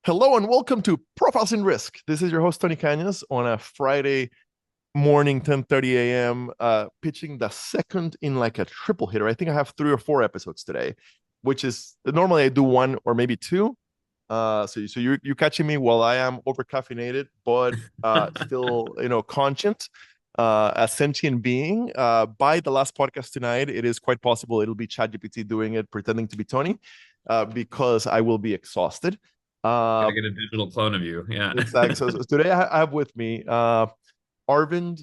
Hello and welcome to Profiles in Risk. This is your host Tony Cañas on a Friday morning, 10:30 a.m. Pitching the second in like a triple hitter. I think I have 3 or 4 episodes today, which is normally I do one or maybe two. So you're catching me while I am over caffeinated, but still conscient, a sentient being. By the last podcast tonight, it is quite possible it'll be ChatGPT doing it, pretending to be Tony, because I will be exhausted. Uh, Gotta get a digital clone of you. Yeah. exactly. So today I have with me Arvind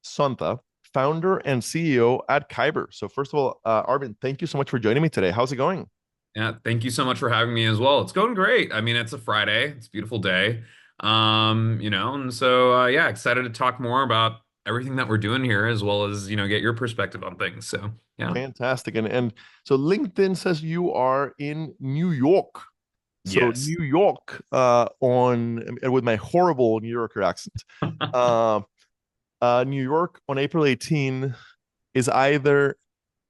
Sontha, founder and CEO at Kyber. So first of all, Arvind, thank you so much for joining me today. How's it going? Yeah. Thank you so much for having me as well. It's going great. I mean, it's a Friday. It's a beautiful day. And so yeah, excited to talk more about everything that we're doing here as well as, get your perspective on things. So yeah. Fantastic. And so LinkedIn says you are in New York. So Yes. New York on and with my horrible New Yorker accent. Uh, New York on April 18 is either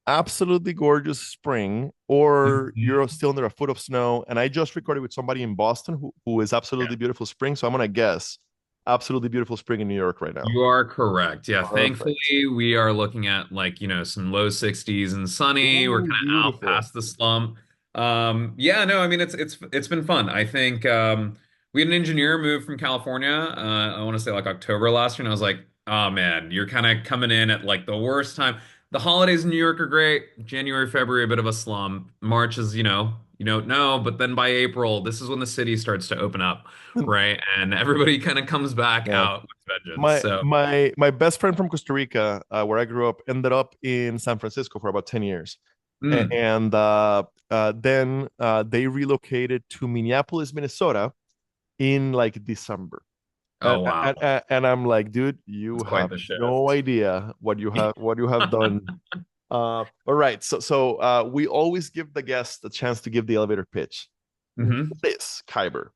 absolutely gorgeous spring or Mhm. you're still under a foot of snow. And I just recorded with somebody in Boston who is Yeah. absolutely beautiful spring. So I'm gonna guess absolutely beautiful spring in New York right now. You are correct. Yeah. Perfect. Thankfully, we are looking at like, some low 60s and sunny. We're Ooh, kind of out beautiful. past the slump. Yeah, no, I mean it's been fun. I think we had an engineer move from California, I want to say like October last year, and I was like, oh man, you're kind of coming in at like the worst time. The holidays in New York are great. January, February, a bit of a slump. March is, you don't know, but then by April, this is when the city starts to open up, right? And everybody kind of comes back Yeah. out with vengeance. My So my my best friend from Costa Rica, where I grew up, ended up in San Francisco for about 10 years. mm. And then they relocated to Minneapolis, Minnesota in like December. Oh wow, And I'm like, dude, it's you quite have the no shift. idea what you have done. All right. So we always give the guest a chance to give the elevator pitch. What Hmm. is Kyber?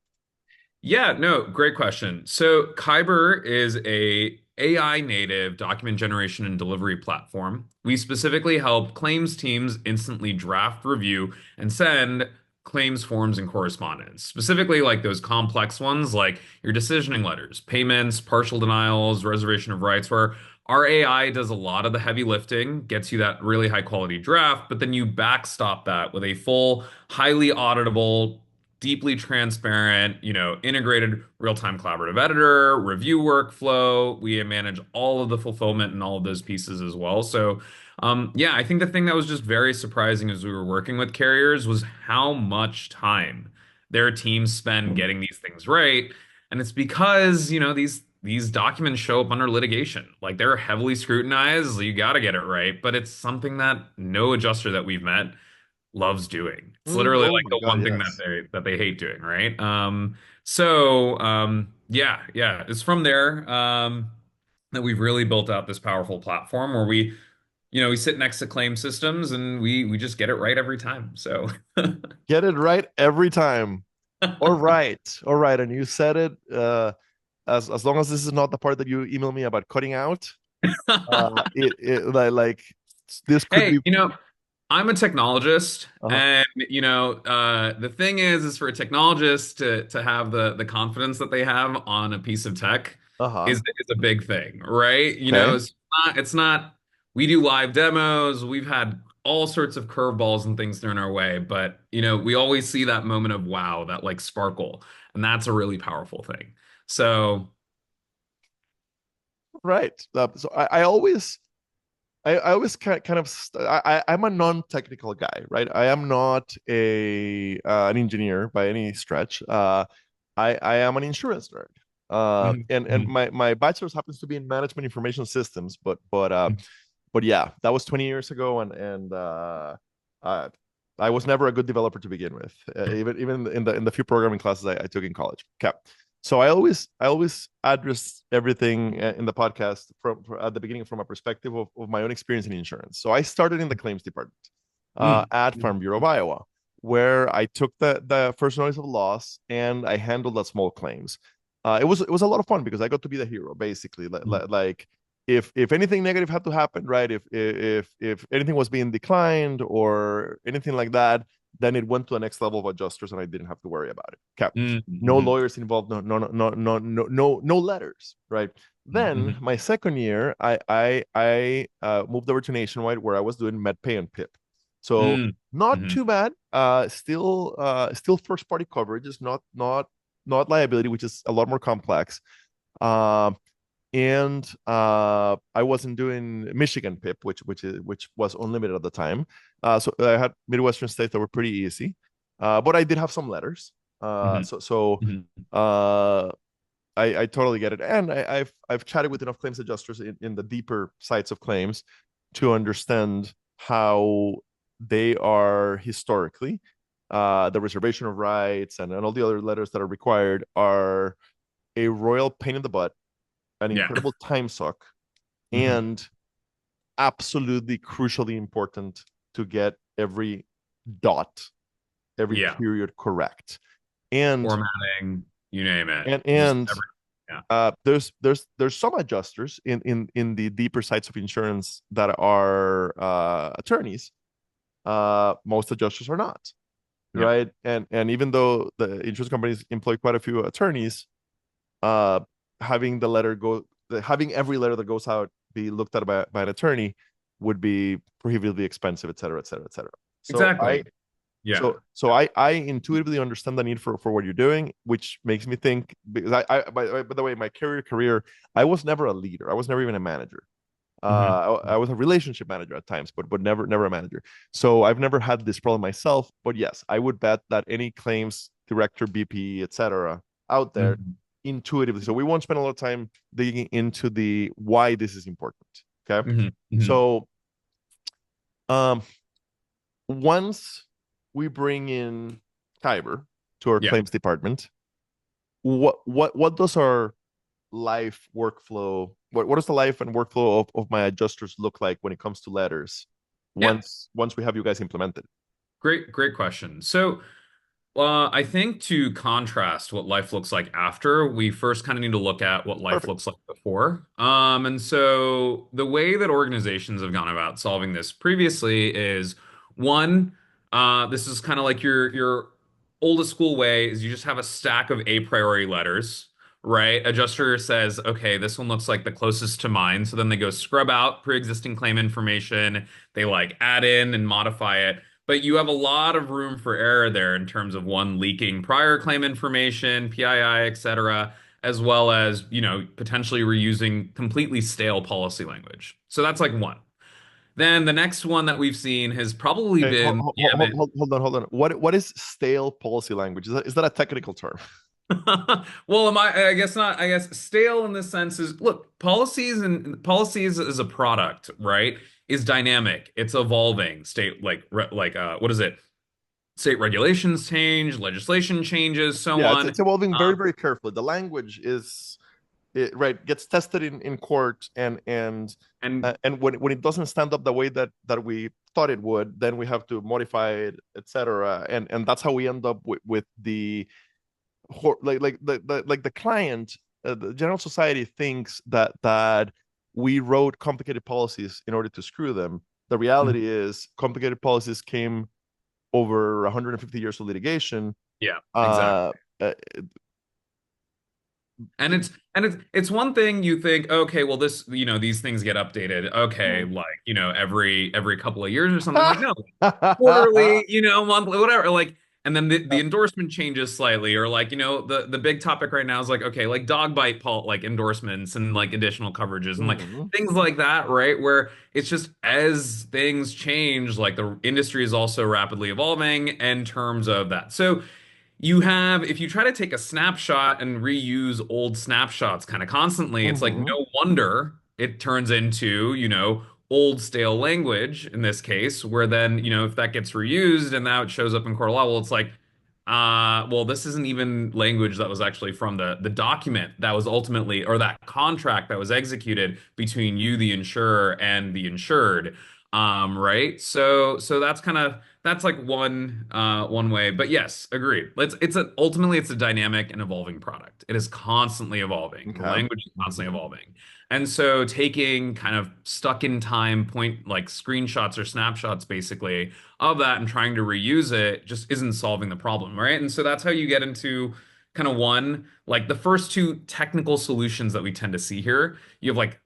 Yeah, no, great question. So Kyber is a AI native document generation and delivery platform. We specifically help claims teams instantly draft, review, and send claims forms and correspondence. Specifically like those complex ones like your decisioning letters, payments, partial denials, reservation of rights, where our AI does a lot of the heavy lifting, gets you that really high quality draft, but then you backstop that with a full, highly auditable, deeply transparent, integrated real-time collaborative editor, review workflow. We manage all of the fulfillment and all of those pieces as well. So, yeah, I think the thing that was just very surprising as we were working with carriers was how much time their teams spend getting these things right. And it's because, these documents show up under litigation. Like they're heavily scrutinized. You got to get it right. But it's something that no adjuster that we've met loves doing. It's literally Oh like my the God, one thing yes. that they hate doing, right? Yeah, yeah, it's from there that we've really built out this powerful platform where we sit next to claim systems and we just get it right every time. So Get it right every time. All right. All right. And you said it as long as this is not the part that you email me about cutting out, it like this could hey, be I'm a technologist, uh-huh. and the thing is for a technologist to have the confidence that they have on a piece of tech Uh-huh. is a big thing, right? Okay. It's not. We do live demos. We've had all sorts of curveballs and things thrown our way, but we always see that moment of wow, that like sparkle, and that's a really powerful thing. So, Right. So I always kind of I'm a non-technical guy, right? I am not a an engineer by any stretch. I am an insurance nerd. And Mhm. my bachelor's happens to be in management information systems, but yeah, that was 20 years ago, and uh, I was never a good developer to begin with, even in the few programming classes I took in college. Okay, so I always address everything in the podcast from at the beginning from a perspective of my own experience in insurance. So I started in the claims department Mm. at Farm Bureau of Iowa, where I took the first notice of loss and I handled the small claims. It was a lot of fun because I got to be the hero basically. Like if anything negative had to happen, right? If anything was being declined or anything like that, then it went to the next level of adjusters, and I didn't have to worry about it. Okay. No Mm-hmm. lawyers involved, no letters, right? Then Mm-hmm. my second year, I moved over to Nationwide, where I was doing MedPay and PIP. So not Mm-hmm. too bad. Still first party coverage is not liability, which is a lot more complex. Um, and I wasn't doing Michigan PIP, which was unlimited at the time. So I had Midwestern states that were pretty easy, but I did have some letters. Uh, Mm-hmm. so so Mm-hmm. uh, I totally get it, and I've chatted with enough claims adjusters in the deeper sides of claims to understand how they are historically. The reservation of rights and all the other letters that are required are a royal pain in the butt, an Yeah. incredible time suck, Mm-hmm. and absolutely crucially important to get every dot, every Yeah. period correct. And Formatting, you name it. and Just and every, yeah. there's some adjusters in the deeper sides of insurance that are attorneys. Most adjusters are not, Yeah. right? And even though the insurance companies employ quite a few attorneys, uh, having having every letter that goes out be looked at by an attorney would be prohibitively expensive, et cetera, et cetera, et cetera. So I Exactly. Yeah. so I intuitively understand the need for what you're doing, which makes me think, because by the way, my career, I was never a leader. I was never even a manager. Mm-hmm. I was a relationship manager at times, but never a manager. So I've never had this problem myself. But yes, I would bet that any claims director, BP, etc., out there Mm-hmm. intuitively. So we won't spend a lot of time digging into the why this is important. Okay. Mm-hmm. Mm-hmm. So um once we bring in Kyber to our Yeah. claims department, what does our life workflow, what does the life and workflow of my adjusters look like when it comes to letters Yeah. once we have you guys implemented? Great question. So, I think to contrast what life looks like after, we first kind of need to look at what life Perfect. looks like before. And so the way that organizations have gone about solving this previously is one, this is kind of like your oldest school way is you just have a stack of a priori letters, right? Adjuster says, okay, this one looks like the closest to mine. So then they go scrub out pre-existing claim information. They like add in and modify it. But you have a lot of room for error there in terms of one leaking prior claim information, PII, et cetera, as well as, potentially reusing completely stale policy language. So that's like one. Then the next one that we've seen has probably Okay, been gamut. hold on. What is stale policy language? Is that a technical term? Well, I guess not. I guess stale in this sense is look, policies is a product, right? Is dynamic. It's evolving. State what is it? State regulations change, legislation changes, so Yeah, on. it's evolving very, Um, very carefully. The language is right, gets tested in court, and and when it doesn't stand up the way that we thought it would, then we have to modify it, etc. And that's how we end up with the like the client, the general society thinks that we wrote complicated policies in order to screw them. The reality is complicated policies came over 150 years of litigation. yeah, exactly. uh, uh And it's one thing you think, okay, well this, these things get updated. Okay, like, every couple of years or something like no, quarterly, monthly, whatever. Like, and then the endorsement changes slightly, or like, the big topic right now is like, okay, like dog bite like endorsements and like additional coverages and like Mhm. things like that, right? Where it's just as things change, like the industry is also rapidly evolving in terms of that. So if you try to take a snapshot and reuse old snapshots kind of constantly, it's like Mhm. no wonder it turns into, old stale language in this case, where then, if that gets reused and now it shows up in court of law, well, it's like, well, this isn't even language that was actually from the document that was ultimately, or that contract that was executed between you, the insurer, and the insured. Right. So that's like one way. But yes, agreed. Ultimately it's a dynamic and evolving product. It is constantly evolving. The Okay. language is constantly evolving. And so taking kind of stuck in time point like screenshots or snapshots basically of that and trying to reuse it just isn't solving the problem, right? And so that's how you get into kind of one, like the first two technical solutions that we tend to see here. You have like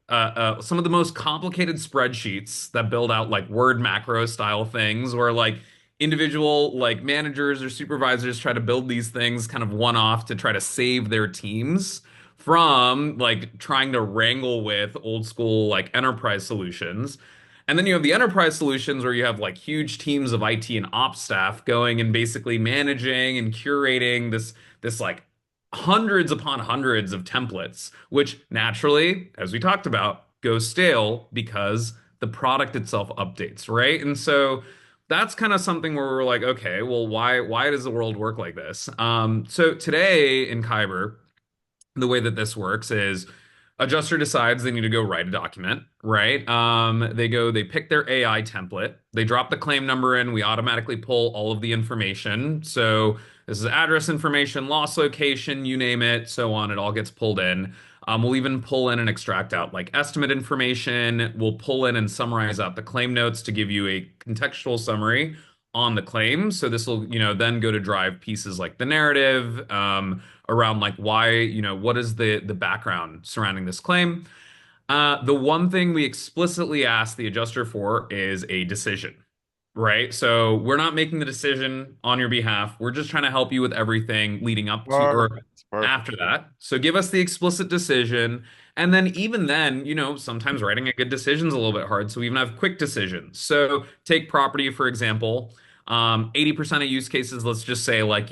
some of the most complicated spreadsheets that build out like word macro style things where like individual like managers or supervisors try to build these things kind of one off to try to save their teams from like trying to wrangle with old school like enterprise solutions. And then you have the enterprise solutions where you have like huge teams of IT and ops staff going and basically managing and curating this like hundreds upon hundreds of templates, which naturally, as we talked about, goes stale because the product itself updates, right? And so that's kind of something where we're like, okay, well, why does the world work like this? So today in Kyber, the way that this works is adjuster decides they need to go write a document, right? They pick their AI template, they drop the claim number in, we automatically pull all of the information. So this is address information, loss location, you name it, so on. It all gets pulled in. We'll even pull in and extract out like estimate information. We'll pull in and summarize out the claim notes to give you a contextual summary on the claim. So this will, then go to drive pieces like the narrative, around like why, what is the background surrounding this claim. The one thing we explicitly ask the adjuster for is a decision, right? So we're not making the decision on your behalf. We're just trying to help you with everything leading up to or Perfect. after Perfect. that. So give us the explicit decision. And then even then, sometimes writing a good decision is a little bit hard. So we even have quick decisions. So take property, for example. 80% of use cases, let's just say like,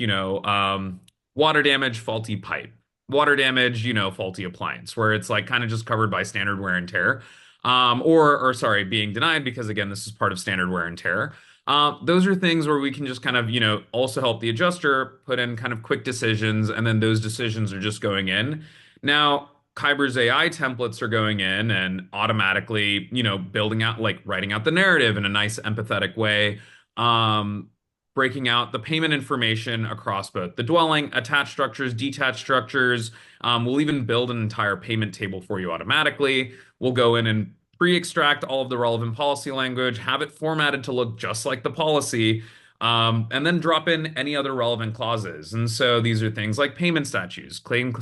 water damage, faulty pipe. Water damage, faulty appliance, where it's like kind of just covered by standard wear and tear. Or sorry, being denied because again, this is part of standard wear and tear. Those are things where we can just kind of, also help the adjuster put in kind of quick decisions, and then those decisions are just going in. Now, Kyber's AI templates are going in and automatically, building out, like writing out the narrative in a nice empathetic way, um, breaking out the payment information across both the dwelling, attached structures, detached structures. We'll even build an entire payment table for you automatically. We'll go in and pre-extract all of the relevant policy language, have it formatted to look just like the policy, and then drop in any other relevant clauses. And so these are things like payment statutes, claim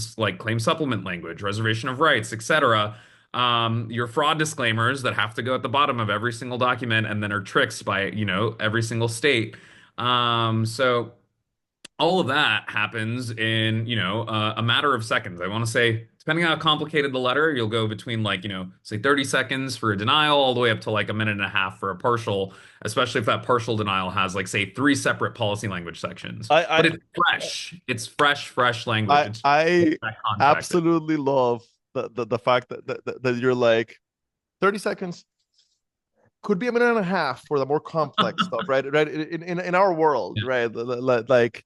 supplement language, reservation of rights, etc. Your fraud disclaimers that have to go at the bottom of every single document and then are tricks by, every single state. So all of that happens in, a matter of seconds. I want to say, depending on how complicated the letter, you'll go between like, say 30 seconds for a denial all the way up to like a minute and a half for a partial, especially if that partial denial has like, say, three separate policy language sections. But I it's fresh. It's fresh language. I It's I that context. absolutely love the fact that you're like 30 seconds could be a minute and a half for the more complex stuff, right? Right. In our world, Yeah. right? Like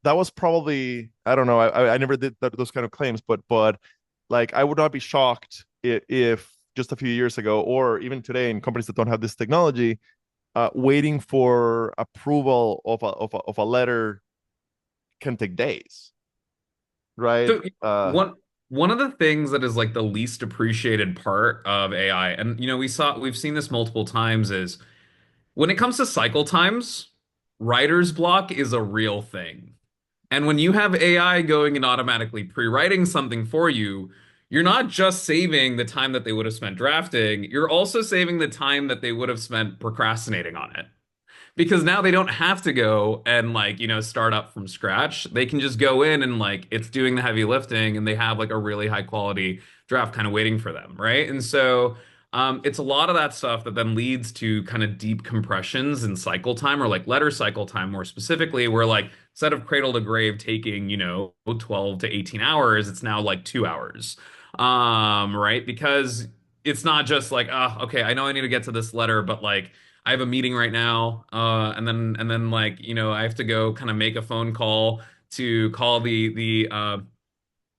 that was probably, I don't know. I never did those kind of claims, but like I would not be shocked if just a few years ago or even today in companies that don't have this technology, waiting for approval of a letter can take days, right? So one of the things that is like the least appreciated part of AI, and we've seen this multiple times, is when it comes to cycle times, writer's block is a real thing. And when you have AI going and automatically pre-writing something for you, you're not just saving the time that they would have spent drafting, you're also saving the time that they would have spent procrastinating on it, because now they don't have to go and like start up from scratch. They can just go in and like it's doing the heavy lifting, and they have like a really high quality draft kind of waiting for them, right? And so it's a lot of that stuff that then leads to kind of deep compressions in cycle time, or like letter cycle time more specifically, where like instead of cradle to grave taking 12 to 18 hours, it's now like 2 hours. Right, because it's not just like, okay, I know I need to get to this letter, but like I have a meeting right now, and then like I have to go kind of make a phone call to call the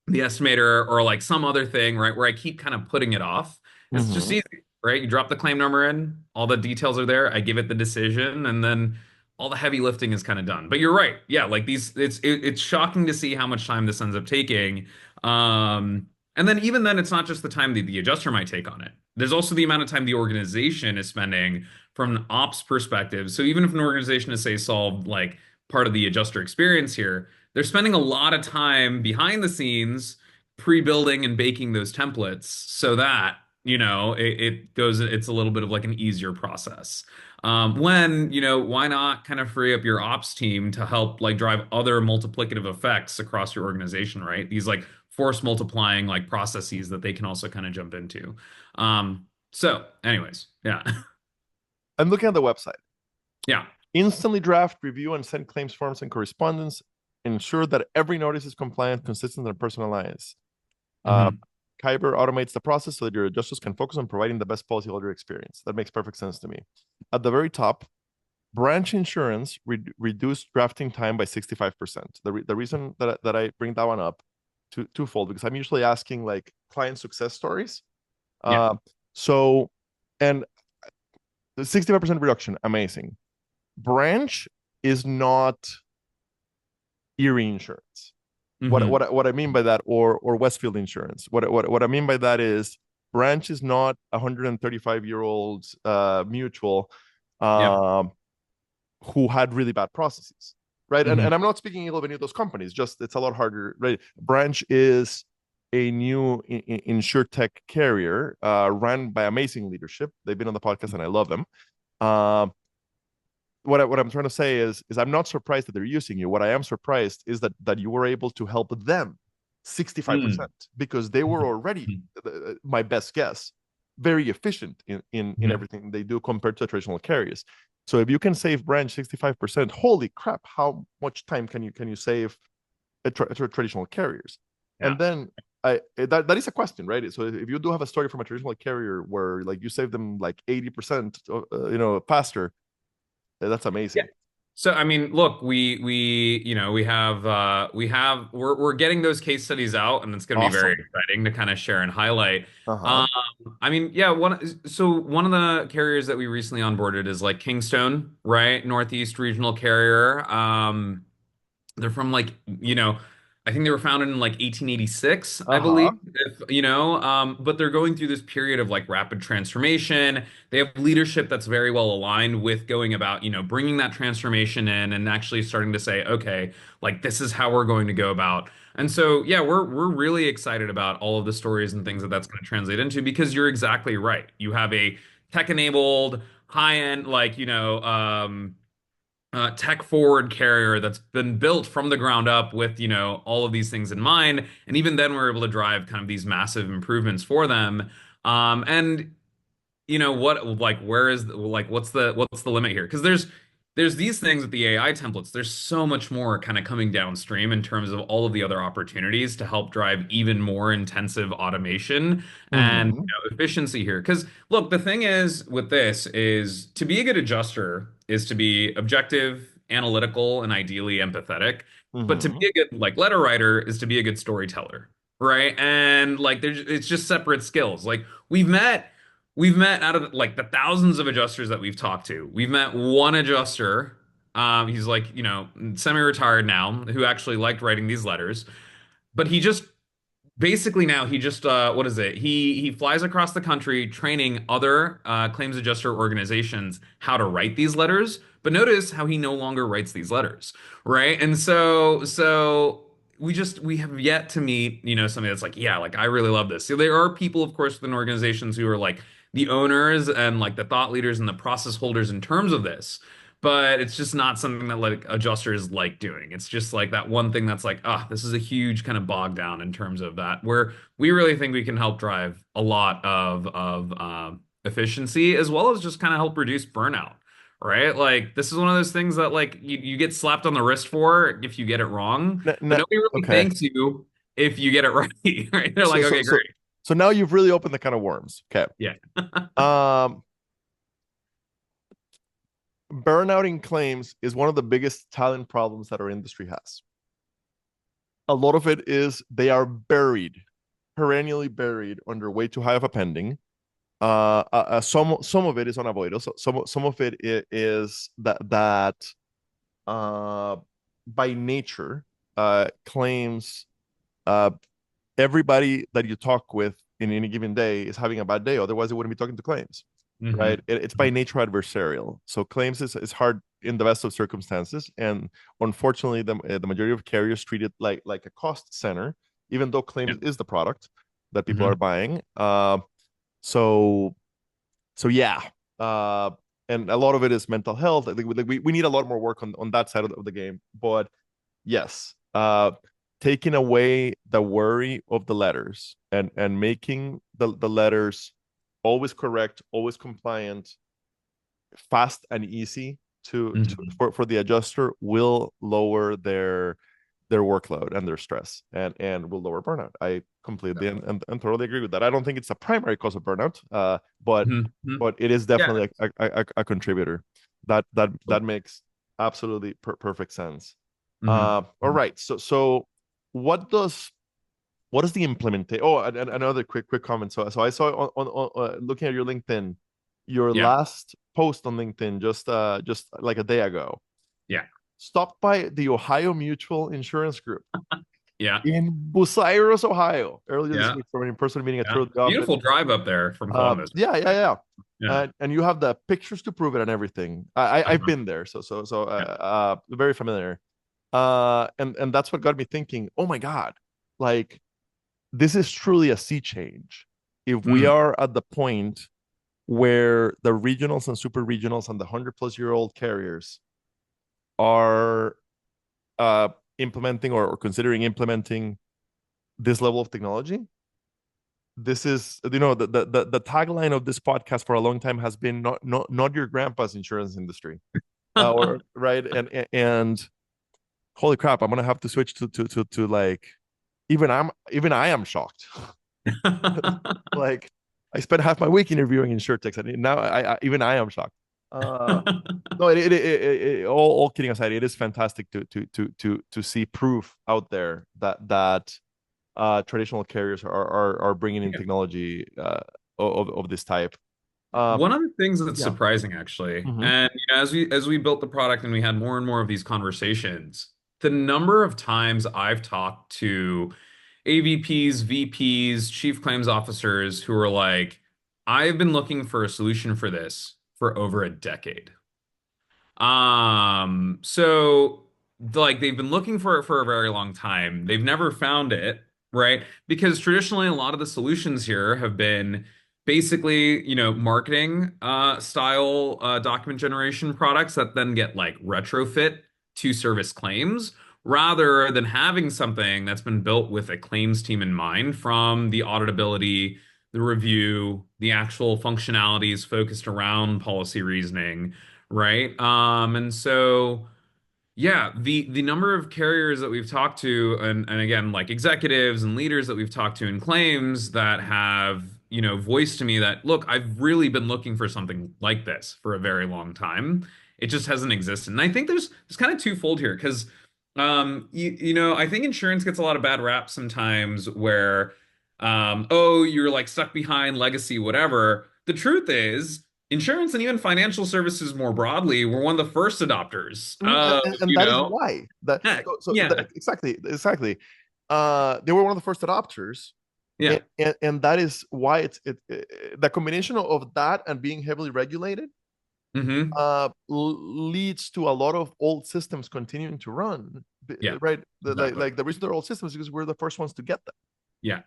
estimator or like some other thing, right? Where I keep kind of putting it off. It's just Mhm. easy, right? You drop the claim number in, all the details are there. I give it the decision, and then all the heavy lifting is kind of done. But you're right, yeah. Like it's shocking to see how much time this ends up taking. Um, And then even then, it's not just the time that the adjuster might take on it. There's also the amount of time the organization is spending from an ops perspective. So even if an organization is, say, solved like part of the adjuster experience here, they're spending a lot of time behind the scenes pre-building and baking those templates so that, it's a little bit of like an easier process. Why not kind of free up your ops team to help like drive other multiplicative effects across your organization, right? These like force multiplying like processes that they can also kind of jump into. So anyways, yeah. I'm looking at the website. Yeah. Instantly draft, review, and send claims forms and correspondence. Ensure that every notice is compliant, consistent, and personalized. Uh, Hmm. Kyber automates the process so that your adjusters can focus on providing the best policyholder experience. That makes perfect sense to me. At the very top, branch insurance reduced drafting time by 65%. The reason that I bring that one up twofold, because I'm usually asking like client success stories. Yeah. Uh, so, and the 65% reduction, amazing. Branch is not Erie insurance. Hmm. What I mean by that, or Westfield insurance. What I mean by that is Branch is not a 135-year-old mutual Yep. um, who had really bad processes, right? And Hmm. and I'm not speaking ill of any of those companies. Just it's a lot harder, right? Branch is a new insure tech carrier run by amazing leadership. They've been on the podcast and I love them. Um, what I'm trying to say is I'm not surprised that they're using you. What I am surprised is that you were able to help them 65% because they were already my best guess, very efficient in Hmm. everything they do compared to traditional carriers. So if you can save branch 65%, holy crap, how much time can you save at traditional carriers? Yeah. And then that is a question, right? So if you do have a story from a traditional carrier where like you save them like 80% faster, that's Yeah. amazing. So I mean, look, we're getting those case studies out, and it's going to be very Awesome. exciting to kind of share and highlight. Uh-huh. Um, I mean, yeah, one of the carriers that we recently onboarded is like Kingstone, right? Northeast Regional Carrier. They're from like, I think they were founded in like 1886, I believe, Uh-huh. but they're going through this period of like rapid transformation. They have leadership that's very well aligned with going about, bringing that transformation in and actually starting to say, okay, like this is how we're going to go about. And so, yeah, we're really excited about all of the stories and things that that's going to translate into because you're exactly right. You have a tech-enabled, high-end, like, tech forward carrier that's been built from the ground up with all of these things in mind, and even then we're able to drive kind of these massive improvements for them. And what, like, where is like what's the limit here? Because there's these things with the AI templates. There's so much more kind of coming downstream in terms of all of the other opportunities to help drive even more intensive automation and Mm-hmm. efficiency here. Because look, the thing is with this is to be a good adjuster is to be objective, analytical, and ideally empathetic. But to Mm-hmm. be a good like letter writer is to be a good storyteller, right? And like there's it's just separate skills. Like we've met out of like the thousands of adjusters that we've talked to. We've met one adjuster. He's like, semi-retired now, who actually liked writing these letters. But he just basically now he just what is it? He flies across the country training other claims adjuster organizations how to write these letters. But notice how he no longer writes these letters, right? And so we have yet to meet, somebody that's like, yeah, like I really love this. So there are people, of course, within organizations who are like the owners and like the thought leaders and the process holders in terms of this. But it's just not something that like adjusters like doing. It's just like that one thing that's like, this is a huge kind of bog down in terms of that, where we really think we can help drive a lot of efficiency as well as just kind of help reduce burnout, right? Like this is one of those things that like you get slapped on the wrist for if you get it wrong, but nobody really Okay. thanks you if you get it right, right? They're So like, so okay, so great. so now you've really opened the can of worms. Okay. Yeah. Um, Burnout in claims is one of the biggest talent problems that our industry has. A lot of it is they are buried, perennially buried under way too high of a pending. Some of it is unavoidable. Some of it is that uh, by nature claims uh, everybody that you talk with in any given day is having a bad day. Otherwise, they wouldn't be talking to claims, right? Hmm. It's by nature adversarial. So claims is hard in the best of circumstances. And unfortunately, the majority of carriers treat it like a cost center, even though Yeah. claims is the product that people are Hmm. buying. So so yeah. Uh, and a lot of it is mental health. I think we need a lot more work on that side of the game. But yes, taking away the worry of the letters and making the letters always correct, always compliant, fast and easy Hmm. for the adjuster will lower their workload and their stress and will lower burnout. I completely and totally agree with that. I don't think it's a primary cause of burnout, Hmm. but it is Yeah. definitely a contributor. That makes absolutely perfect sense. Hmm. All right. So what does what is the implementation? Oh, and another quick comment. So I saw looking at your LinkedIn, your Yeah. last post on LinkedIn just like a day ago. Yeah. Stopped by the Ohio Mutual Insurance Group Yeah. in Bucyrus, Ohio, earlier this Yeah. week for an in-person meeting. I Yeah. toured the office. Beautiful drive up there from Columbus. Yeah. Yeah. And you have the pictures to prove it and everything. I've Uh-huh. been there, so Yeah. very familiar. And that's what got me thinking. Oh my God, like this is truly a sea change. If we Mm. are at the point where the regionals and super regionals and the 100-plus-year-old carriers are implementing or considering implementing this level of technology, this is the tagline of this podcast for a long time has been not your grandpa's insurance industry, or right and holy crap, I'm gonna have to switch to like even I am shocked. Like I spent half my week interviewing insurtechs, and now even I am shocked. Uh, no, all kidding aside, it is fantastic to see proof out there that traditional carriers are bringing in Yeah. technology of this type. Uh, One of the things that's yeah. surprising actually, Hmm. and as we built the product and we had more and more of these conversations, the number of times I've talked to AVPs, VPs, chief claims officers who are like, I've been looking for a solution for this for over a decade. So like they've been looking for it for a very long time. They've never found it, right? Because traditionally a lot of the solutions here have been basically, marketing style document generation products that then get like retrofit to service claims rather than having something that's been built with a claims team in mind from the auditability, the review, the actual functionalities focused around policy reasoning, right? And so yeah, the number of carriers that we've talked to, and again, like executives and leaders that we've talked to in claims that have, voiced to me that, look, I've really been looking for something like this for a very long time. It just hasn't existed. And I think there's kind of twofold here because I think insurance gets a lot of bad rap sometimes where oh, you're like stuck behind legacy, whatever. The truth is, insurance and even financial services more broadly were one of the first adopters Mhm. of, And that is why that heck, so yeah, exactly. They were one of the first adopters, yeah. and that is why the combination of that and being heavily regulated Hmm. leads to a lot of old systems continuing to run, Yeah, right? exactly. Like the reason they're old systems is because we're the first ones to get them. Yeah.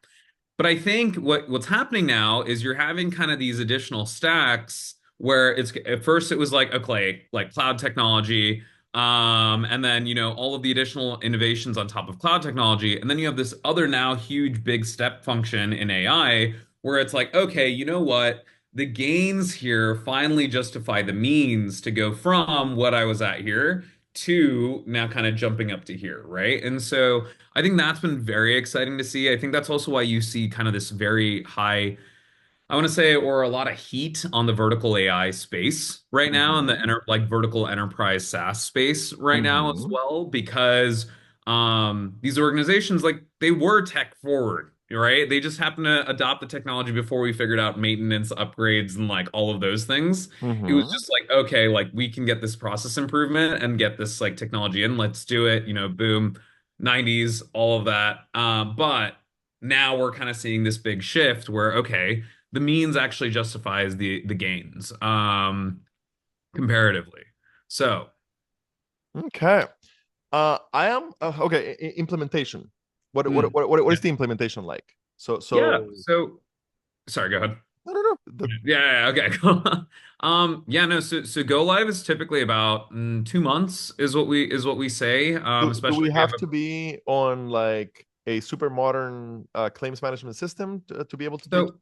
But I think what's happening now is you're having kind of these additional stacks where it's at first it was like okay, like cloud technology, and then all of the additional innovations on top of cloud technology, and then you have this other now huge big step function in AI where it's like okay, you know what? The gains here finally justify the means to go from what I was at here to now kind of jumping up to here, right? And so I think that's been very exciting to see. I think that's also why you see kind of this very high, I want to say, or a lot of heat on the vertical AI space right now, and the Hmm. like vertical enterprise SaaS space right now as Hmm. well, because these organizations like they were tech forward, right? They just happened to adopt the technology before we figured out maintenance, upgrades, and like all of those things. It was Hmm. just like, okay, like we can get this process improvement and get this like technology in. Let's do it. Boom, 90s, all of that. But now we're kind of seeing this big shift where, okay, the means actually justifies the gains comparatively. So Okay. I am okay. Implementation. mm, What yeah. is the implementation like? So Yeah. so So sorry, go ahead. no no no. Yeah, yeah, okay, cool. Yeah, no, so go live is typically about 2 months is what we say. Do Especially we if you have have to be on like a super modern claims management system to be able to do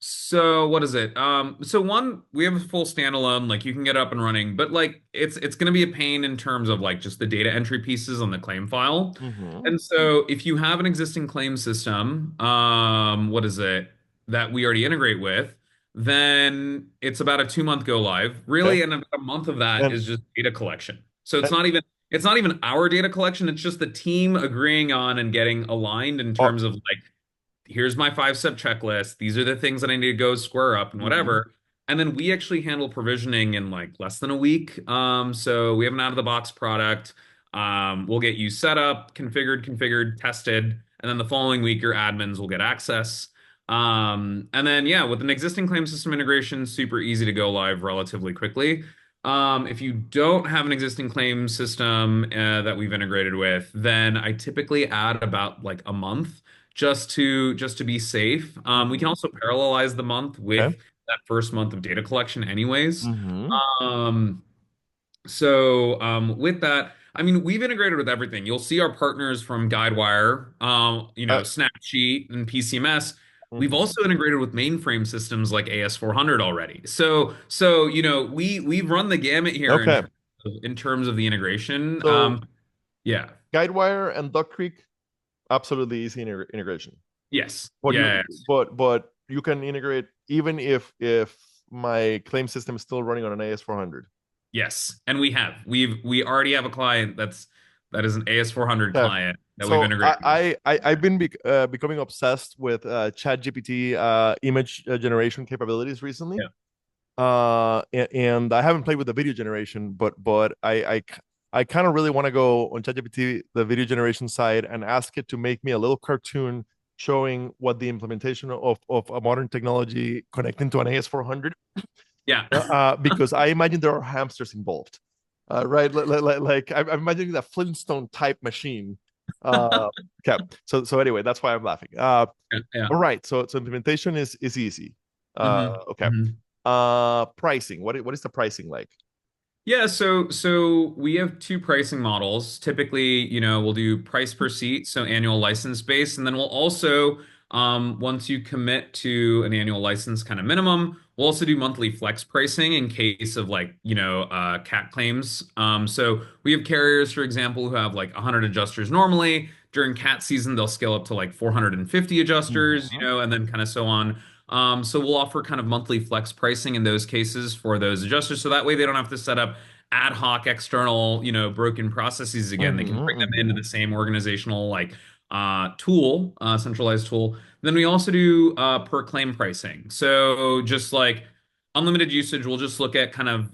so what is it? So one, we have a full standalone, like you can get up and running, but like it's gonna be a pain in terms of like just the data entry pieces on the claim file. Mm-hmm. And so if you have an existing claim system, what is it that we already integrate with, then it's about a 2 month go live. Okay. Really, and about a month of that And, is just data collection. So and it's not even our data collection, it's just the team agreeing on and getting aligned in uh, terms of like here's my 5 step checklist. These are the things that I need to go square up and mhm. whatever. And then we actually handle provisioning in like less than a week. So we have an out of the box product. We'll get you set up, configured, tested, and then the following week your admins will get access. And then yeah, with an existing claim system integration, super easy to go live relatively quickly. If you don't have an existing claim system that we've integrated with, then I typically add about like a month just to be safe. We can Mhm. also parallelize the month Okay. with that first month of data collection anyways. Mhm. Um, with that, I mean, we've integrated with everything. You'll see our partners from Guidewire, Uh, Snapsheet and PCMS. We've mhm. also integrated with mainframe systems like AS400 already. We've run the gamut here Okay. in terms of the integration. So Yeah. Guidewire and Duck Creek, absolutely easy integration. Yes. But Yeah. but you can integrate even if my claim system is still running on an AS400. Yes, and we already have a client that is an AS400 Okay. client that we've So integrated with. I've been becoming obsessed with ChatGPT image generation capabilities recently. Yeah. And I haven't played with the video generation, but I kind of really want to go on ChatGPT, the video generation side, and ask it to make me a little cartoon showing what the implementation of a modern technology connecting to an AS400, Yeah. because I imagine there are hamsters involved, right? Like I'm imagining that Flintstone type machine. Uh, okay, so anyway, that's why I'm laughing. Yeah. Yeah. All right, so implementation is easy. Okay. Hmm. Pricing. What is the pricing like? Yeah, so we have two pricing models. Typically, we'll do price per seat, so annual license base, and then we'll also, once you commit to an annual license kind of minimum, we'll also do monthly flex pricing in case of like, cat claims. So we have carriers, for example, who have like 100 adjusters normally. During cat season, they'll scale up to like 450 adjusters, Mhm. and then kind of so on. So we'll offer kind of monthly flex pricing in those cases for those adjusters. So that way they don't have to set up ad hoc external, broken processes again. They can bring them into Mhm. the same organizational like tool, centralized tool. Then we also do per claim pricing. So just like unlimited usage, we'll just look at kind of,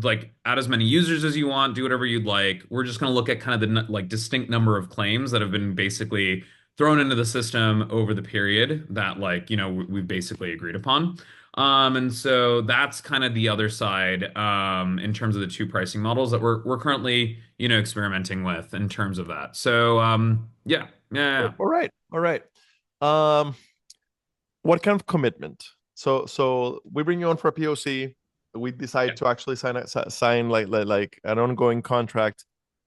like add as many users as you want, do whatever you'd like. We're just going to look at kind of the like distinct number of claims that have been basically thrown into the system over the period that like, we've basically agreed upon. And so that's kind of the other side in terms of the two pricing models that we're currently, experimenting with in terms of that. So yeah, yeah, yeah. All right. All right. Um, what kind of commitment? So we bring you on for a POC. We Yeah. decide to actually sign like an ongoing contract.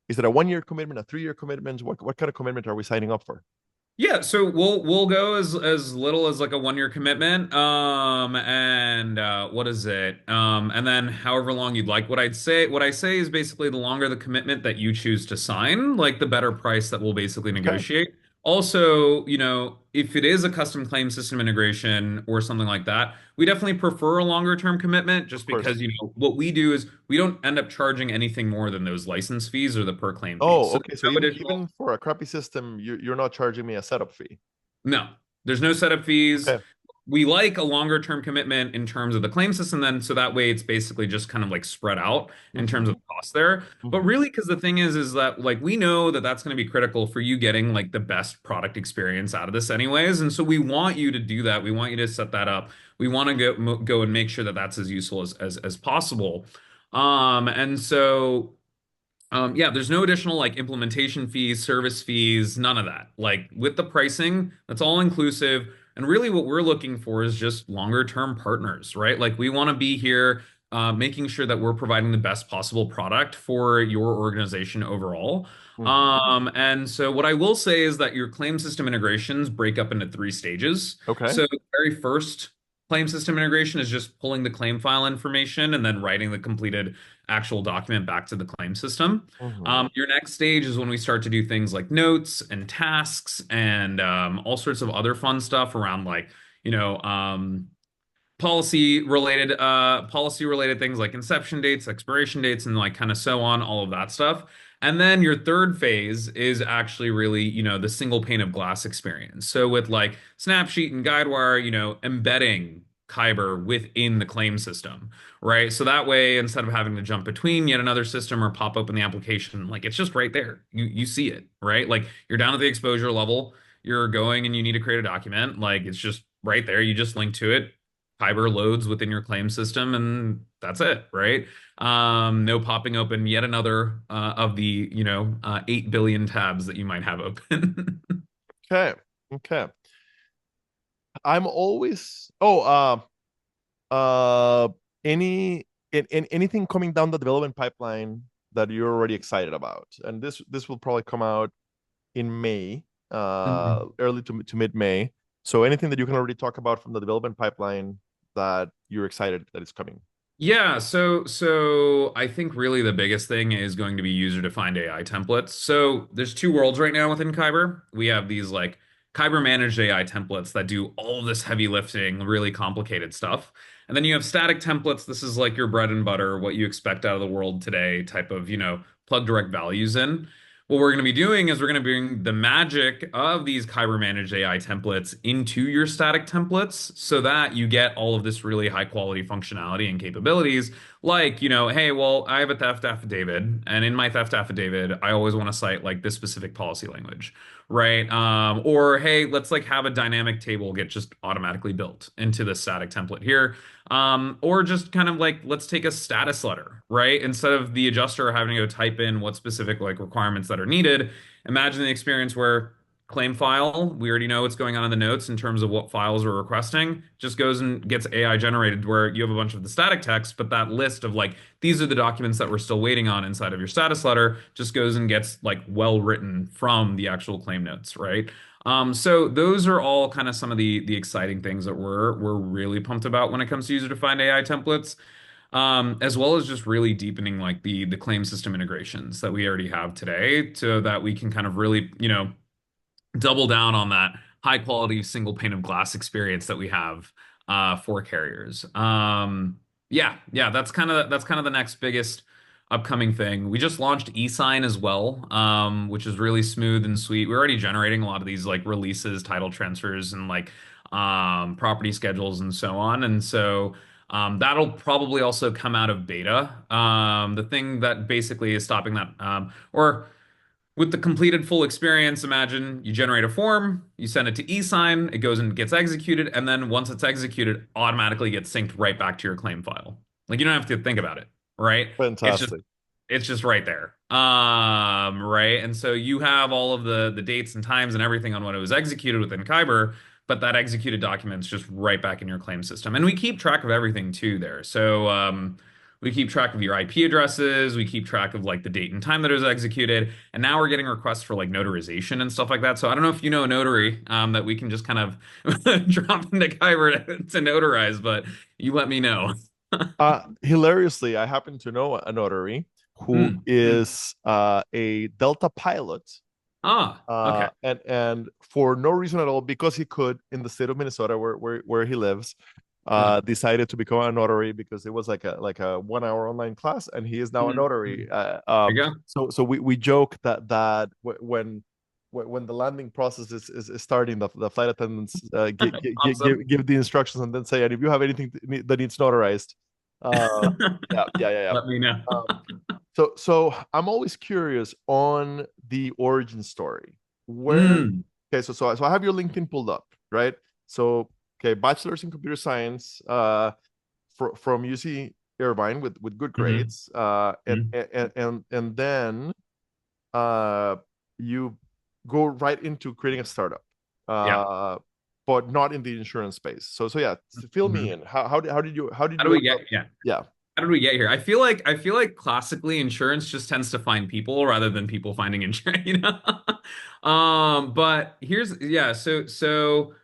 Is it a 1 year commitment, a 3 year commitment? What kind of commitment are we signing up for? Yeah, so we'll go as little as like a 1 year commitment. And what is it? And then however long you'd like. What I say is basically the longer the commitment that you choose to sign, like the better price that we'll basically Okay, negotiate. Also, if it is a custom claim system integration or something like that, we definitely prefer a longer term commitment of just course. because, what we do is we don't end up charging anything more than those license fees or the per claim fees. Oh, So okay. So there's no even additional. for a crappy system, you're not charging me a setup fee. No, there's no setup fees. Okay. we like a longer term commitment in terms of the claim system then, so that way it's basically just kind of like spread out in terms of Hmm. cost there. But Hmm. really, because the thing is that like we know that that's going to be critical for you getting like the best product experience out of this anyways. And so we want you to do that. We want you to set that up. We want to go and make sure that that's as useful as possible. And so yeah, there's no additional like implementation fees, service fees, none of that. Like with the pricing, that's all inclusive. And really what we're looking for is just longer term partners, right? Like we want to be here making sure that we're providing the best possible product for your organization overall. Hmm. And so what I will say is that your claim system integrations break up into three stages. Okay. So the very first claim system integration is just pulling the claim file information and then writing the completed actual document back to the claim system. Hmm. Your next stage is when we start to do things like notes and tasks and all sorts of other fun stuff around like, you know, policy related things like inception dates, expiration dates, and like kind of so on, all of that stuff. And then your third phase is actually really, the single pane of glass experience. So with like Snapsheet and Guidewire, embedding Kyber within the claim system, right? So that way, instead of having to jump between yet another system or pop open the application, like it's just right there. You see it, right? Like you're down at the exposure level, you're going and you need to create a document, like it's just right there. You just link to it. Kyber loads within your claim system, and that's it, right? No popping open yet another of the 8 billion tabs that you might have open. Okay. Okay. I'm always uh any anything coming down the development pipeline that you're already excited about. And this will probably come out in May, Mhm. early to mid-May. So anything that you can already talk about from the development pipeline that you're excited that is coming. Yeah, so I think really the biggest thing is going to be user-defined AI templates. So there's two worlds right now within Kyber. We have these like Kyber managed AI templates that do all of this heavy lifting, really complicated stuff. And then you have static templates. This is like your bread and butter, what you expect out of the world today type of, plug direct values in. What we're going to be doing is we're going to bring the magic of these Kyber managed AI templates into your static templates so that you get all of this really high quality functionality and capabilities. Like, hey, well, I have a theft affidavit, and in my theft affidavit, I always want to cite like this specific policy language, right? Or hey, let's like have a dynamic table get just automatically built into the static template here. Or just kind of like let's take a status letter, right? Instead of the adjuster having to go type in what specific like requirements that are needed, imagine the experience where claim file, we already know what's going on in the notes in terms of what files we're requesting, just goes and gets AI generated where you have a bunch of the static text, but that list of like these are the documents that we're still waiting on inside of your status letter just goes and gets like well written from the actual claim notes, right? So those are all kind of some of the exciting things that we're really pumped about when it comes to user-defined AI templates, as well as just really deepening like the claim system integrations that we already have today, so that we can kind of really double down on that high quality single pane of glass experience that we have for carriers. Yeah, that's kind of the next biggest upcoming thing. We just launched eSign as well, which is really smooth and sweet. We're already generating a lot of these like releases, title transfers, and like property schedules and so on. And so that'll probably also come out of beta. The thing that basically is stopping that, or with the completed full experience, imagine you generate a form, you send it to eSign, it goes and gets executed, and then once it's executed, automatically gets synced right back to your claim file. Like you don't have to think about it, right? It's just Fantastic. it's just right there. Right. And so you have all of the dates and times and everything on when it was executed within Kyber, but that executed document's just right back in your claim system. And we keep track of everything too there. So we keep track of your IP addresses, we keep track of like the date and time that it was executed, and now we're getting requests for like notarization and stuff like that. So I don't know if you know a notary that we can just kind of drop into Kyber to notarize, but you let me know. Hilariously, I happen to know a notary who Mm, mm. is a Delta pilot, Ah, okay. and for no reason at all, because he could in the state of Minnesota, where he lives, Uh, decided to become a notary because it was like a 1 hour online class, and he is now a mm, notary. mm. There you go. So we joke that when when the landing process is starting, the flight attendants Pops up. give the instructions and then say, and if you have anything that needs notarized, uh, yeah. Let me know. Um, so I'm always curious on the origin story. Where Mm, okay, so I have your LinkedIn pulled up, right? So okay, bachelor's in computer science, from UC Irvine with good mhm, grades, mhm. and then uh, you go right into creating a startup, Yeah. uh, but not in the insurance space. So yeah, fill me Mhm. in. How did How do you we end get? up? Yeah. Yeah. How did we get here? I feel like classically insurance just tends to find people rather than people finding insurance, you know? But here's yeah, so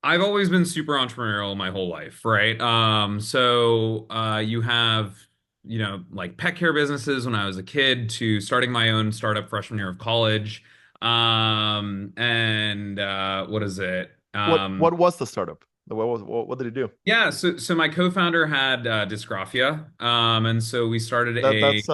I've always been super entrepreneurial my whole life, right? You have, like pet care businesses when I was a kid to starting my own startup freshman year of college. And what is it? What was the startup? What did it do? Yeah, so my co-founder had dysgraphia. And so we started That's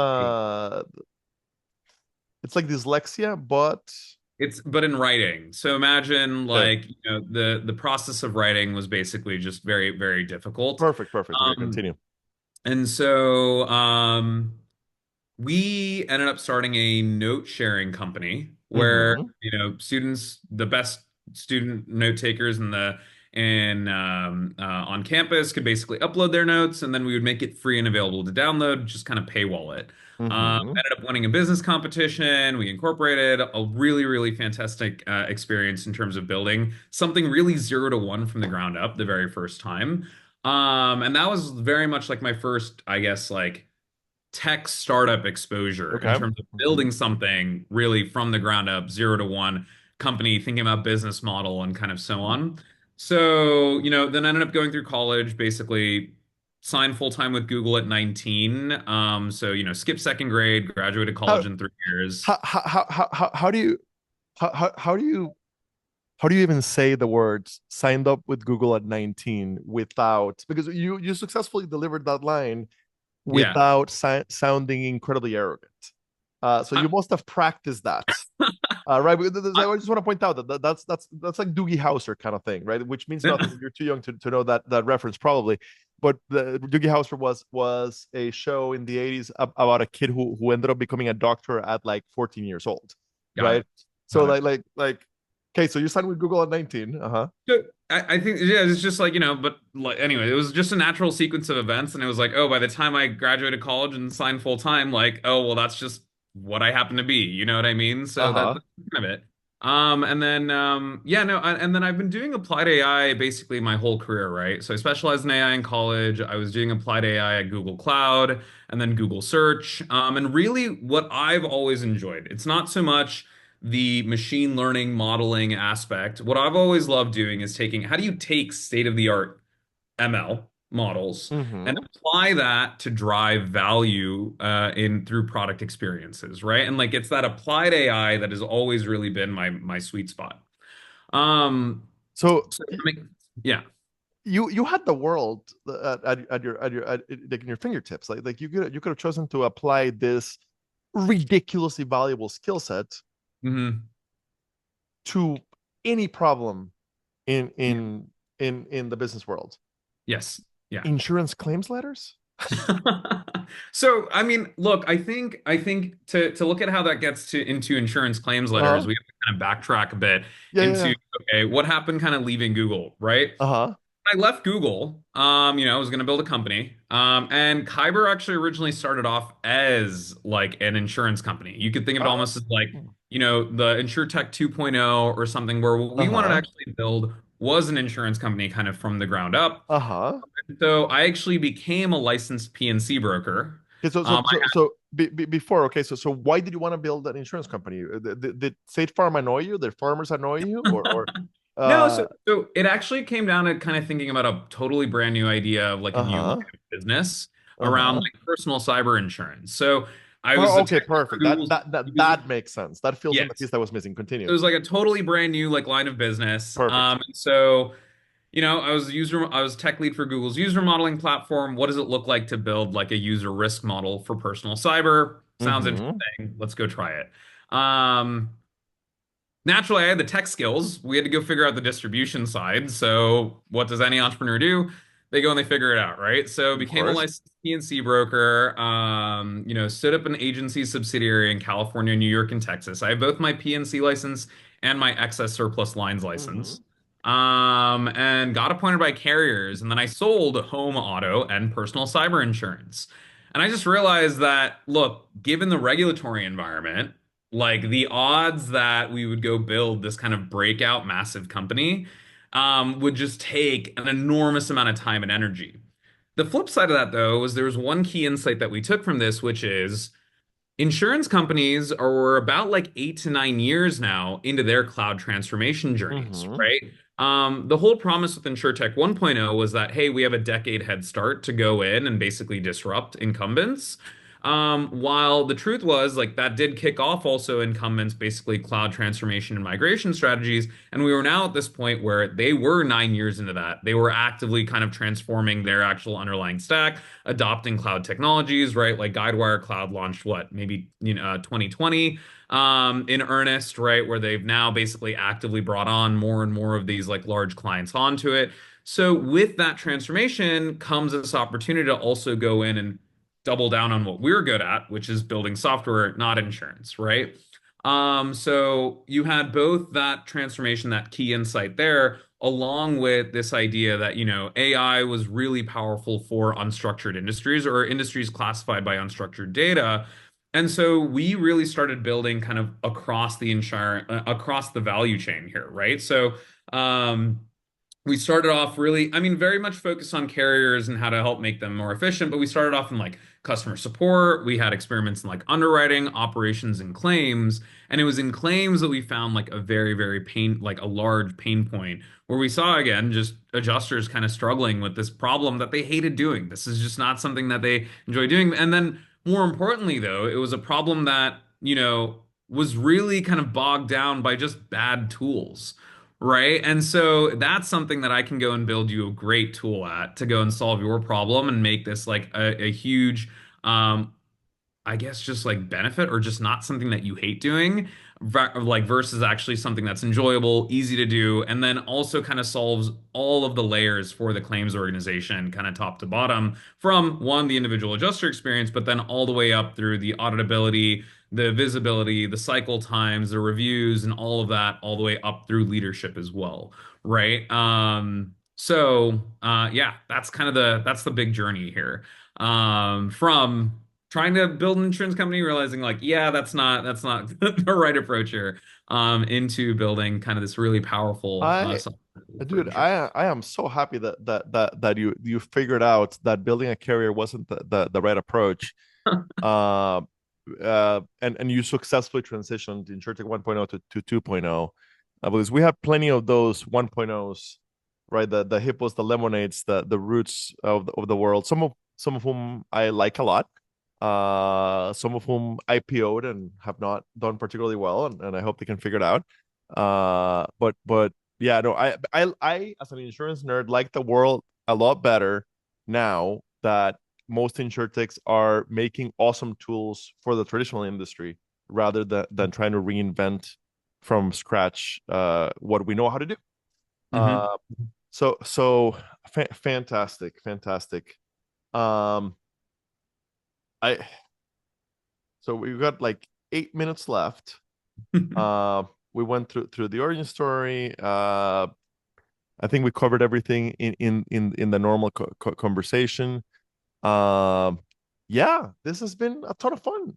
it's like dyslexia, but it's but in writing. So imagine okay, like, the process of writing was basically just very, very difficult. perfect. Okay, Um, continue. and so we ended up starting a note sharing company where, Mm-hmm. students, the best student note takers on campus could basically upload their notes, and then we would make it free and available to download, just kind of paywall it. Mm-hmm. Ended up winning a business competition. We incorporated a really, really fantastic experience in terms of building something really 0 to 1 from the ground up the very first time. And that was very much like my first, I guess, like tech startup exposure in Okay. terms of Mm-hmm. building something really from the ground up, 0 to 1 company, thinking about business model and kind of so on. So, then I ended up going through college, basically signed full time with Google at 19. So, skipped second grade, graduated How college in 3 years. how do you how do you even say the words signed up with Google at 19 without, because you successfully delivered that line Yeah. without sounding incredibly arrogant. So you I, must have practiced that. Right, because I, I just want to point out that's like Doogie Howser kind of thing, right? Which means nothing. You're too young to know that reference probably. But the Doogie Howser was a show in the 80s about a kid who ended up becoming a doctor at like 14 years old, got right? it. So Got it. okay, so you signed with Google at 19. Uh-huh. So I think, yeah, it's just like, but like anyway, it was just a natural sequence of events, and it was like, oh, by the time I graduated college and signed full time, like, oh well, that's just what I happen to be. You know what I mean? So Uh-huh. that's kind of it. And then yeah, no, and then I've been doing applied AI basically my whole career, right? So I specialized in AI in college. I was doing applied AI at Google Cloud and then Google Search. And really what I've always enjoyed, it's not so much the machine learning modeling aspect. What I've always loved doing is taking how do you take state of the art ML models and Mm-hmm. apply that to drive value in through product experiences, right? And like it's that applied AI that has always really been my sweet spot. Um, So so yeah. you had the world like in your fingertips. Like you could have chosen to apply this ridiculously valuable skill set Hmm. to any problem in Yeah. the business world. Yes. Yeah. Insurance claims letters. So, I mean, look, I think to look at how that gets to into insurance claims letters, Uh-huh. we have to kind of backtrack a bit Yeah. into okay, what happened kind of leaving Google, right? Uh-huh. When I left Google, I was going to build a company, and Kyber actually originally started off as like an insurance company. You could think of it Uh, almost as like, the InsurTech 2.0 or something, where what we wanted to uh-huh. actually build was an insurance company kind of from the ground up. Uh-huh. So I actually became a licensed PNC broker. Okay, before, okay, so why did you want to build an insurance company? Did State Farm annoy you? Did farmers annoy you? Or No, uh so it actually came down to kind of thinking about a totally brand new idea of like a new line uh-huh. of business around Uh-huh. like personal cyber insurance. So I was the Okay, tech lead for perfect. Google's. That makes sense. That fills in the Yes, piece that was missing. it Continue. was like a totally brand new like line of business. Perfect. And so I was tech lead for Google's user modeling platform. What does it look like to build like a user risk model for personal cyber? Sounds Mm-hmm. interesting. Let's go try it. Um, naturally, I had the tech skills. We had to go figure out the distribution side. So, what does any entrepreneur do? They go and they figure it out, right? So, Of became a course. licensed PNC broker. Stood up an agency subsidiary in California, New York, and Texas. I have both my PNC license and my excess surplus lines Hmm. license. And got appointed by carriers, and then I sold home auto and personal cyber insurance. And I just realized that, look, given the regulatory environment, like the odds that we would go build this kind of breakout massive company would just take an enormous amount of time and energy. The flip side of that, though, was there was one key insight that we took from this, which is insurance companies are about like 8 to 9 years now into their cloud transformation journeys, Hmm. right? The whole promise with InsurTech 1.0 was that, hey, we have a decade head start to go in and basically disrupt incumbents. While the truth was, like, that did kick off also incumbents, basically cloud transformation and migration strategies. And we were now at this point where they were 9 years into that. They were actively kind of transforming their actual underlying stack, adopting cloud technologies, right? Like Guidewire Cloud launched what, maybe 2020 in earnest, right? Where they've now basically actively brought on more and more of these like large clients onto it. So with that transformation comes this opportunity to also go in and double down on what we're good at, which is building software, not insurance, right? So you had both that transformation, that key insight there, along with this idea that, AI was really powerful for unstructured industries or industries classified by unstructured data. And so we really started building kind of across the across the value chain here, right? So we started off really, I mean, very much focused on carriers and how to help make them more efficient, but we started off in like customer support. We had experiments in like underwriting, operations, and claims. And it was in claims that we found like a very, very like a large pain point where we saw again just adjusters kind of struggling with this problem that they hated doing. This is just not something that they enjoy doing. And then more importantly, though, it was a problem that, was really kind of bogged down by just bad tools. Right. And so that's something that I can go and build you a great tool at to go and solve your problem and make this like a huge, um, I guess just like benefit or just not something that you hate doing, like versus actually something that's enjoyable, easy to do, and then also kind of solves all of the layers for the claims organization, kind of top to bottom, from one, the individual adjuster experience, but then all the way up through the auditability, the visibility, the cycle times, the reviews, and all of that, all the way up through leadership as well, right? Yeah, that's kind of that's the big journey here. From trying to build an insurance company, realizing like, yeah, that's not the right approach here, into building kind of this really powerful I, software for dude, insurance. I am so happy that you figured out that building a carrier wasn't the right approach. Uh, and you successfully transitioned InsurTech 1.0 to 2.0. Because we have plenty of those 1.0s, right? The hippos, the lemonades, the roots of the world. Some of whom I like a lot. Some of whom IPO'd and have not done particularly well, and I hope they can figure it out. But yeah, no, I as an insurance nerd like the world a lot better now that most insurtechs are making awesome tools for the traditional industry rather than trying to reinvent from scratch what we know how to do. Hmm. Uh, fantastic, fantastic. Um, I so we've got like 8 minutes left. Uh, we went through the origin story. I think we covered everything in the normal conversation. Um, yeah, this has been a ton of fun.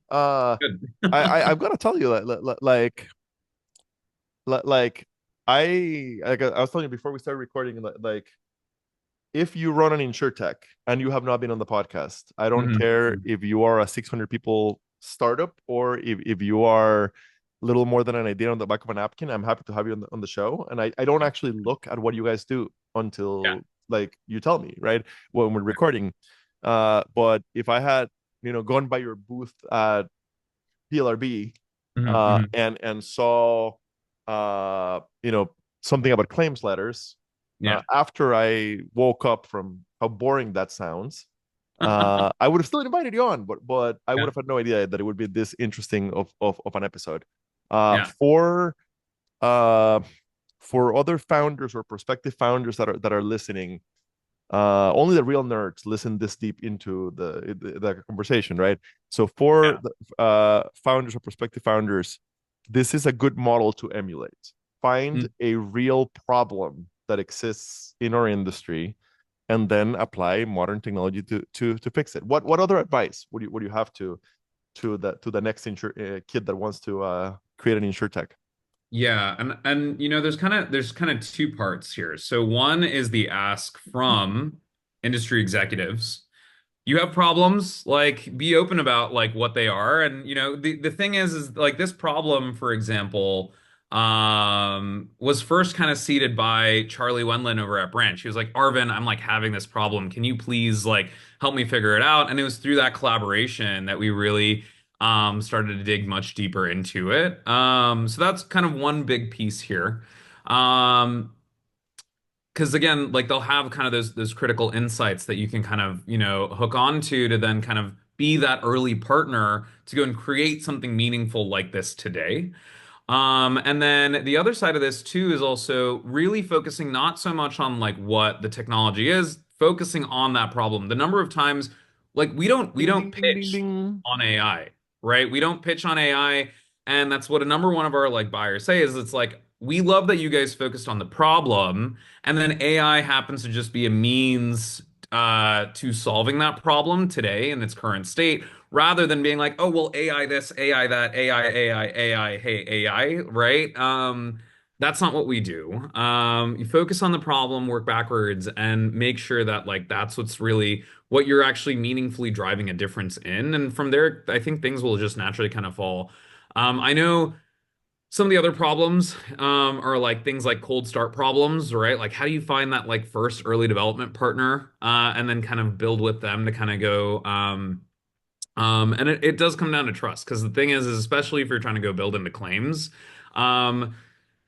Good. I've got to tell you, like I was telling you before we started recording, like if you run an insurtech and you have not been on the podcast, I don't Mhm. care if you are a 600 people startup or if you are a little more than an idea on the back of a napkin. I'm happy to have you on the show. And I don't actually look at what you guys do Yeah. until like you tell me, right? When we're recording. But if I had, gone by your booth at PLRB Mhm, mhm. and saw something about claims letters Yeah. after I woke up from how boring that sounds, I would have still invited you on, but I would Yeah. have had no idea that it would be this interesting of an episode. Yeah. For uh, for other founders or prospective founders that are listening, only the real nerds listen this deep into the conversation, right? So for Yeah. the founders or prospective founders, this is a good model to emulate. Find Mm. a real problem that exists in our industry, and then apply modern technology to fix it. What other advice would you have to the next kid that wants to create an insure tech? Yeah, and there's kind of two parts here. So one is the ask from industry executives. You have problems, like be open about like what they are. And the thing is like this problem, for example, was first kind of seeded by Charlie Wendland over at Branch. He was like, Arvin, I'm like having this problem. Can you please like help me figure it out? And it was through that collaboration that we really started to dig much deeper into it. So that's kind of one big piece here. Um, because again, like they'll have kind of those critical insights that you can kind of, hook onto to then kind of be that early partner to go and create something meaningful like this today. And then the other side of this too is also really focusing not so much on like what the technology is, focusing on that problem. The number of times, like we Ding don't ding ding ding pitch ding. on AI, right? We don't pitch on AI, and that's what a number one of our like buyers say is it's like we love that you guys focused on the problem, and then AI happens to just be a means to solving that problem today in its current state rather than being like, oh, well, AI this, AI that, AI, hey, AI, right? That's not what we do. You focus on the problem, work backwards, and make sure that like that's what's really what you're actually meaningfully driving a difference in. And from there, I think things will just naturally kind of fall. I know some of the other problems are like things like cold start problems, right? Like how do you find that like first early development partner and then kind of build with them to kind of go and it does come down to trust because the thing is especially if you're trying to go build into claims, um,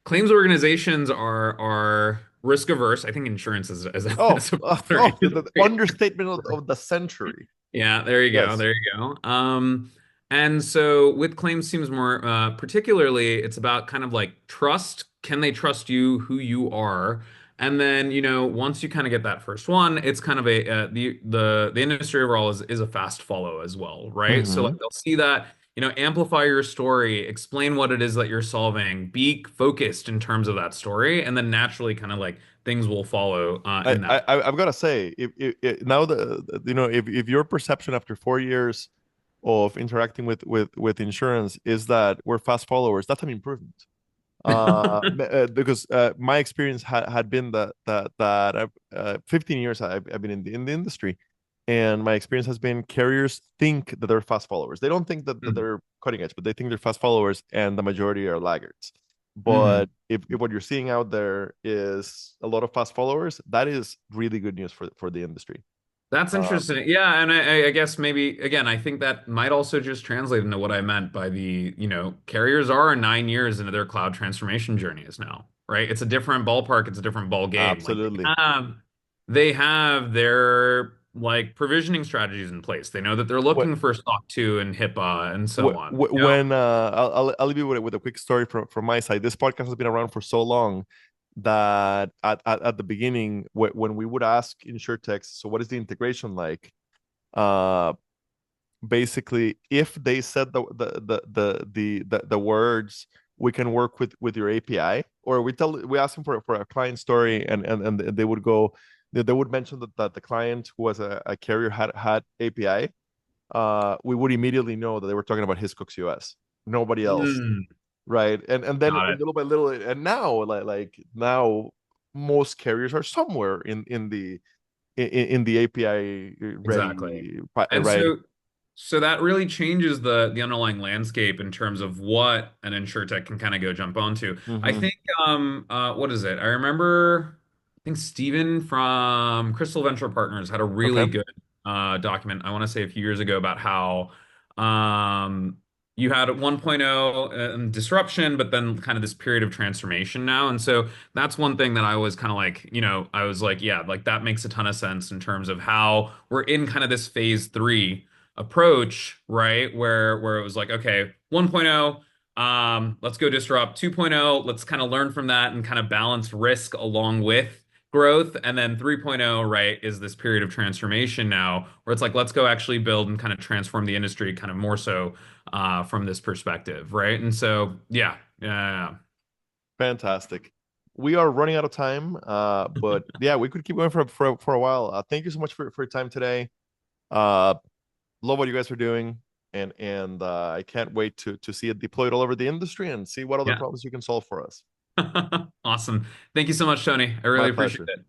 claims organizations are risk averse. I think insurance is Oh, as a the understatement of the century. yeah, there you go. Yes. There you go. And so with claims teams more particularly, it's about kind of like trust. Can they trust you, who you are? And then, once you kind of get that first one, it's kind of a the industry overall is a fast follow as well, right? So like Hmm. they'll see that, amplify your story, explain what it is that you're solving, be focused in terms of that story, and then naturally kind of like things will follow I, in that. I've got to say, if now if your perception after 4 years of interacting with insurance is that we're fast followers, that's an improvement. Because my experience had been that 15 years I've been in the industry, and my experience has been carriers think that they're fast followers. They don't think that Mhm. they're cutting edge, but they think they're fast followers, and the majority are laggards. But Mhm. if what you're seeing out there is a lot of fast followers, that is really good news for the industry. That's Uh, interesting. Yeah, and I guess maybe again, I think that might also just translate into what I meant by carriers are 9 years into their cloud transformation journeys now, right? It's a different ballpark, it's a different ball game. Like Absolutely. they have their like provisioning strategies in place. They know that they're What looking for SOC 2 and HIPAA and so on. when I'll leave you with a quick story from my side. This podcast has been around for so long that at the beginning, when we would ask insurtechs, so what is the integration like? Uh, Basically, if they said the words, we can work with your API, or we ask them for a client story, and they would go, they would mention that the client who was a carrier had API. We would immediately know that they were talking about Hiscox US, nobody else, Mm, right? And then got it. little by little, and now like now most carriers are somewhere in the API Exactly. ready, And right? so that really changes the underlying landscape in terms of what an insurtech can kind of go jump onto. I Mm-hmm. think what is it? I remember I think Steven from Crystal Venture Partners had a really Okay. good document, I want to say a few years ago about how um you had 1.0 disruption, but then kind of this period of transformation now. And so that's one thing that I was kind of like, I was like, yeah, like that makes a ton of sense in terms of how we're in kind of this phase three approach, right? Where it was like, okay, 1.0, Let's go disrupt 2.0. Let's kind of learn from that and kind of balance risk along with growth. And then 3.0, right, is this period of transformation now where it's like, let's go actually build and kind of transform the industry kind of more so from this perspective, right? And so, yeah. Fantastic. We are running out of time, but yeah, we could keep going for a while. Thank you so much for your time today. Uh, love what you guys are doing, and I can't wait to see it deployed all over the industry and see what other Yeah. problems you can solve for us. Awesome. Thank you so much, Tony. I My really appreciate pleasure. it.